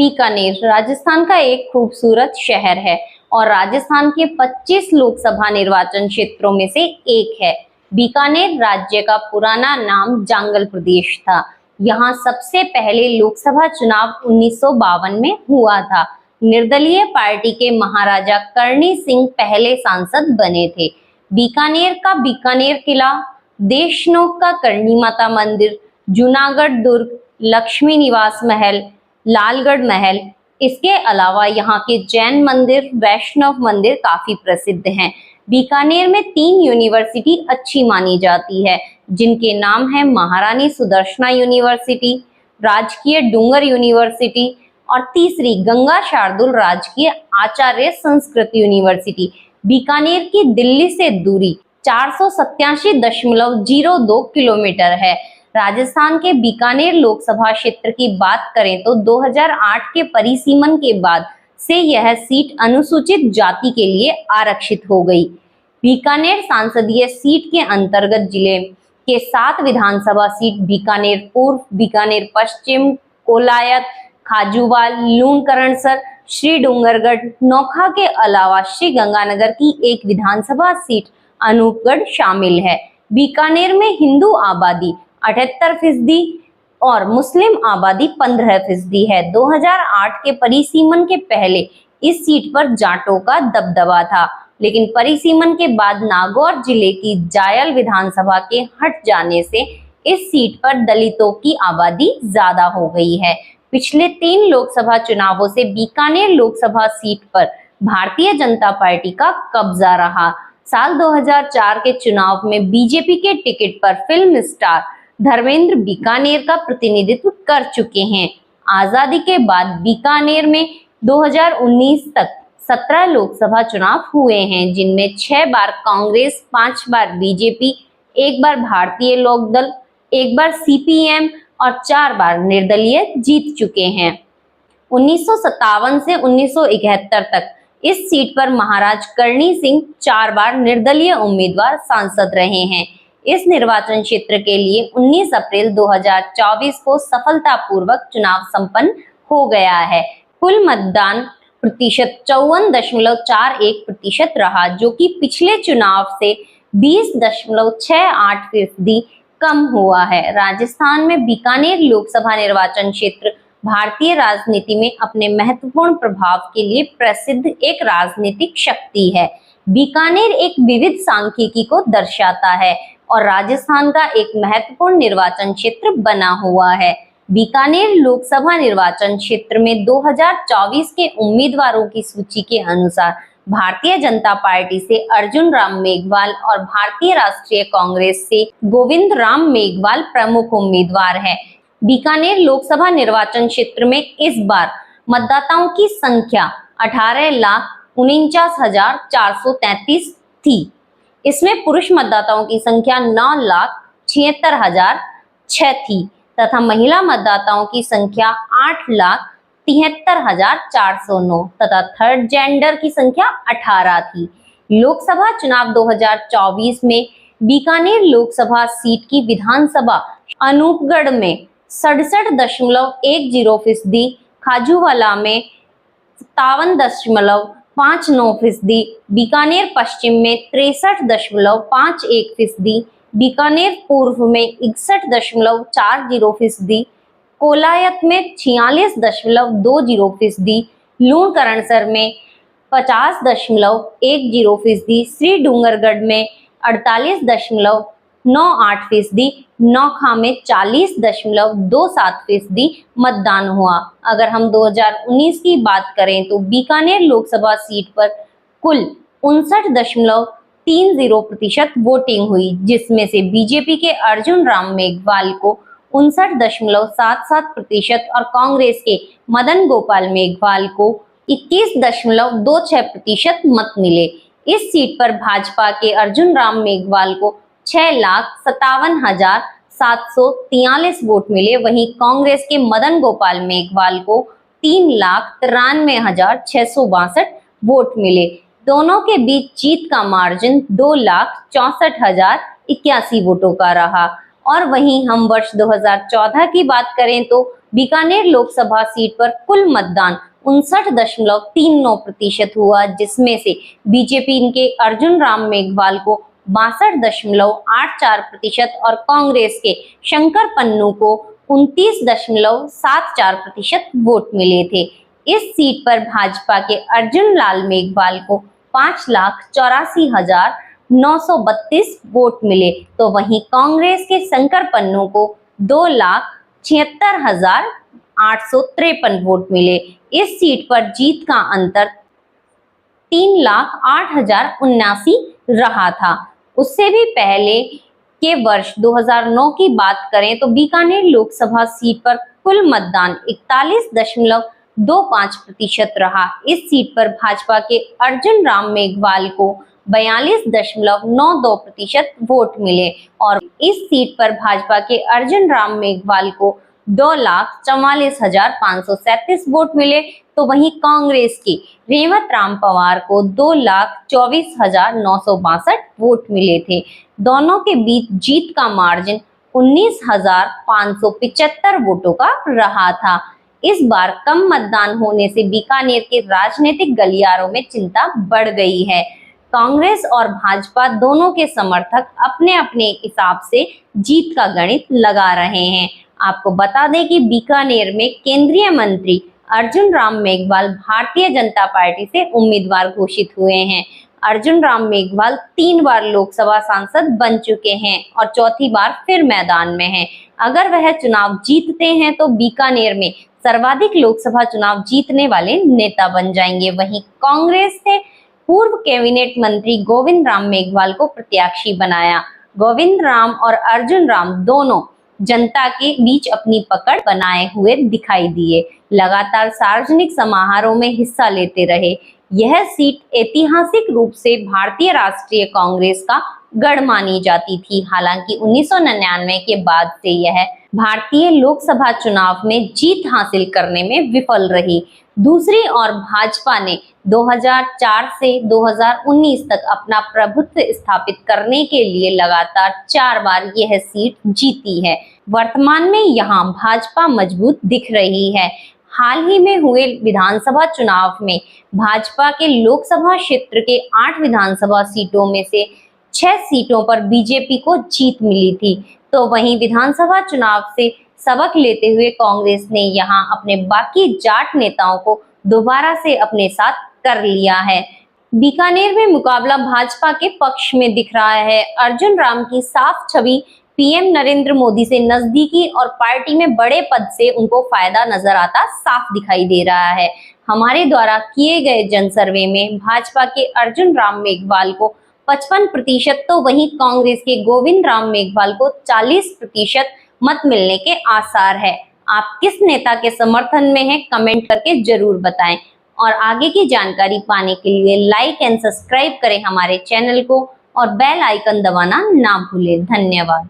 बीकानेर राजस्थान का एक खूबसूरत शहर है और राजस्थान के 25 लोकसभा निर्वाचन क्षेत्रों में से एक है। बीकानेर राज्य का पुराना नाम जांगल प्रदेश था। यहाँ सबसे पहले लोकसभा चुनाव 1952 में हुआ था। निर्दलीय पार्टी के महाराजा करणी सिंह पहले सांसद बने थे। बीकानेर का बीकानेर किला, देशनोक का करणी माता मंदिर, जूनागढ़ दुर्ग, लक्ष्मी निवास महल, लालगढ़ महल, इसके अलावा यहाँ के जैन मंदिर, वैष्णव मंदिर काफी प्रसिद्ध हैं। बीकानेर में 3 यूनिवर्सिटी अच्छी मानी जाती है, जिनके नाम है महारानी सुदर्शना यूनिवर्सिटी, राजकीय डूंगर यूनिवर्सिटी और तीसरी गंगा शार्दुल राजकीय आचार्य संस्कृत यूनिवर्सिटी। बीकानेर की दिल्ली से दूरी 487.02 किलोमीटर है। राजस्थान के बीकानेर लोकसभा क्षेत्र की बात करें तो 2008 के परिसीमन के बाद से यह सीट अनुसूचित जाति के लिए आरक्षित हो गई। बीकानेर संसदीय सीट के अंतर्गत जिले के 7 विधानसभा सीट बीकानेर पूर्व, बीकानेर पश्चिम, कोलायत, खाजूवाल, लूणकरणसर, श्री डूंगरगढ़, नौखा के अलावा श्री गंगानगर की एक विधानसभा सीट अनूपगढ़ शामिल है। बीकानेर में हिंदू आबादी 78% और मुस्लिम आबादी 15% है। 2008 के परिसीमन के पहले इस सीट पर जाटों का दबदबा था, लेकिन परिसीमन के बाद नागौर जिले की जायल विधानसभा के हट जाने से इस सीट पर दलितों की आबादी ज्यादा हो गई है। पिछले 3 लोकसभा चुनावों से बीकानेर लोकसभा सीट पर भारतीय जनता पार्टी का कब्जा रहा। साल 2004 के चुनाव में बीजेपी के टिकट पर फिल्म स्टार धर्मेंद्र बीकानेर का प्रतिनिधित्व कर चुके हैं। आजादी के बाद बीकानेर में 2019 तक 17 लोकसभा चुनाव हुए हैं, जिनमें 6 बार कांग्रेस, 5 बार बीजेपी, 1 बार भारतीय लोकदल, 1 बार सीपीएम और 4 बार निर्दलीय जीत चुके हैं। 1957 से 1971 तक इस सीट पर महाराज करणी सिंह 4 बार निर्दलीय उम्मीदवार सांसद रहे हैं। इस निर्वाचन क्षेत्र के लिए 19 अप्रैल 2024 को सफलतापूर्वक चुनाव संपन्न हो गया है। कुल मतदान प्रतिशत 54.41% रहा, जो कि पिछले चुनाव से 20.68% कम हुआ है। राजस्थान में बीकानेर लोकसभा निर्वाचन क्षेत्र भारतीय राजनीति में अपने महत्वपूर्ण प्रभाव के लिए प्रसिद्ध एक राजनीतिक शक्ति है। बीकानेर एक विविध सांख्यिकी को दर्शाता है और राजस्थान का एक महत्वपूर्ण निर्वाचन क्षेत्र बना हुआ है। बीकानेर लोकसभा निर्वाचन क्षेत्र में 2024 के उम्मीदवारों की सूची के अनुसार भारतीय जनता पार्टी से अर्जुन राम मेघवाल और भारतीय राष्ट्रीय कांग्रेस से गोविंद राम मेघवाल प्रमुख उम्मीदवार हैं। बीकानेर लोकसभा निर्वाचन क्षेत्र में इस बार मतदाताओं की संख्या 18,49,433 थी। इसमें पुरुष मतदाताओं की संख्या 9,76,006 थी तथा महिला मतदाताओं की संख्या 8,73,409 तथा थर्ड जेंडर की संख्या 18 थी। लोकसभा चुनाव 2024 में बीकानेर लोकसभा सीट की विधानसभा अनूपगढ़ में 67.10%, खाजूवाला में 57.59%, बीकानेर पश्चिम में 63.51%, बीकानेर पूर्व में 61.40%, कोलायत में 46.20%, लूणकरणसर में 50.10%, श्री डूंगरगढ़ में 48.98%, नौखा में 40.27% मतदान हुआ। अगर हम 2019 की बात करें तो बीकानेर लोकसभा सीट पर कुल 59.30% वोटिंग हुई, जिसमें से बीजेपी के अर्जुन राम मेघवाल को 59.77% और कांग्रेस के मदन गोपाल मेघवाल को 21.26% मत मिले। इस सीट पर भाजपा के अर्जुन राम मेघवाल को 6,57,743 वोट मिले, वहीं कांग्रेस के मदन गोपाल मेघवाल को 3,93,662 वोट मिले। दोनों के बीच जीत का मार्जिन 2,64,081 वोटों का रहा और वहीं हम वर्ष 2014 की बात करें तो बीकानेर लोकसभा सीट पर कुल मतदान 59.39% हुआ, जिसमें से बीजेपी के अर्जुन राम मेघवाल को 62.84% और कांग्रेस के शंकर पन्नू को 29.74% वोट मिले थे। इस सीट पर भाजपा के अर्जुन लाल मेघवाल को 5,84,932 वोट मिले, तो वहीं कांग्रेस के शंकर पन्नू को 2,76,853 वोट मिले। इस सीट पर जीत का अंतर 3,08,079 रहा था। उससे भी पहले के वर्ष 2009 की बात करें तो बीकानेर लोकसभा सीट पर कुल मतदान 41.25% रहा। इस सीट पर भाजपा के अर्जुन राम मेघवाल को 42.92% वोट मिले और इस सीट पर भाजपा के अर्जुन राम मेघवाल को 2,44,537 वोट मिले, तो वहीं कांग्रेस के रेवत राम पवार को 2,24,962 वोट मिले थे। दोनों के बीच जीत का मार्जिन 19,575 वोटों का रहा था। इस बार कम मतदान होने से बीकानेर के राजनीतिक गलियारों में चिंता बढ़ गई है। कांग्रेस और भाजपा दोनों के समर्थक अपने अपने हिसाब से जीत का गणित लगा रहे हैं। आपको बता दें कि बीकानेर में केंद्रीय मंत्री अर्जुन राम मेघवाल भारतीय जनता पार्टी से उम्मीदवार घोषित हुए हैं। अर्जुन राम मेघवाल 3 बार लोकसभा सांसद बन चुके हैं और चौथी बार फिर मैदान में हैं। अगर वह चुनाव जीतते हैं तो बीकानेर में सर्वाधिक लोकसभा चुनाव जीतने वाले नेता बन जाएंगे। वहीं कांग्रेस से पूर्व कैबिनेट मंत्री गोविंद राम मेघवाल को प्रत्याशी बनाया। गोविंद राम और अर्जुन राम दोनों जनता के बीच अपनी पकड़ बनाए हुए दिखाई दिए, लगातार सार्वजनिक समारोह में हिस्सा लेते रहे। यह सीट ऐतिहासिक रूप से भारतीय राष्ट्रीय कांग्रेस का गढ़ मानी जाती थी। हालांकि 1999 के बाद से यह भारतीय लोकसभा चुनाव में जीत हासिल करने में विफल रही। दूसरी ओर भाजपा ने 2004 से 2019 तक अपना प्रभुत्व स्थापित करने के लिए लगातार 4 बार यह सीट जीती है। वर्तमान में यहां भाजपा मजबूत दिख रही है। हाल ही में हुए विधानसभा चुनाव में भाजपा के लोकसभा क्षेत्र के 8 विधानसभा सीटों में से 6 सीटों पर बीजेपी को जीत मिली थी, तो वहीं विधानसभा चुनाव से सबक लेते हुए कांग्रेस ने यहां अपने बाकी जाट नेताओं को दोबारा से अपने साथ कर लिया है। बीकानेर में मुकाबला भाजपा के पक्ष में दिख रहा है। अर्जुन राम की साफ छवि पीएम नरेंद्र मोदी से नजदीकी और पार्टी में बड़े पद से उनको फायदा नजर आता साफ दिखाई दे रहा है। हमारे द्वारा किए गए जन सर्वे में भाजपा के अर्जुन राम मेघवाल को 55%, तो वहीं कांग्रेस के गोविंद राम मेघवाल को 40% मत मिलने के आसार है। आप किस नेता के समर्थन में हैं, कमेंट करके जरूर बताएं और आगे की जानकारी पाने के लिए लाइक एंड सब्सक्राइब करें हमारे चैनल को और बेल आइकन दबाना ना भूलें। धन्यवाद।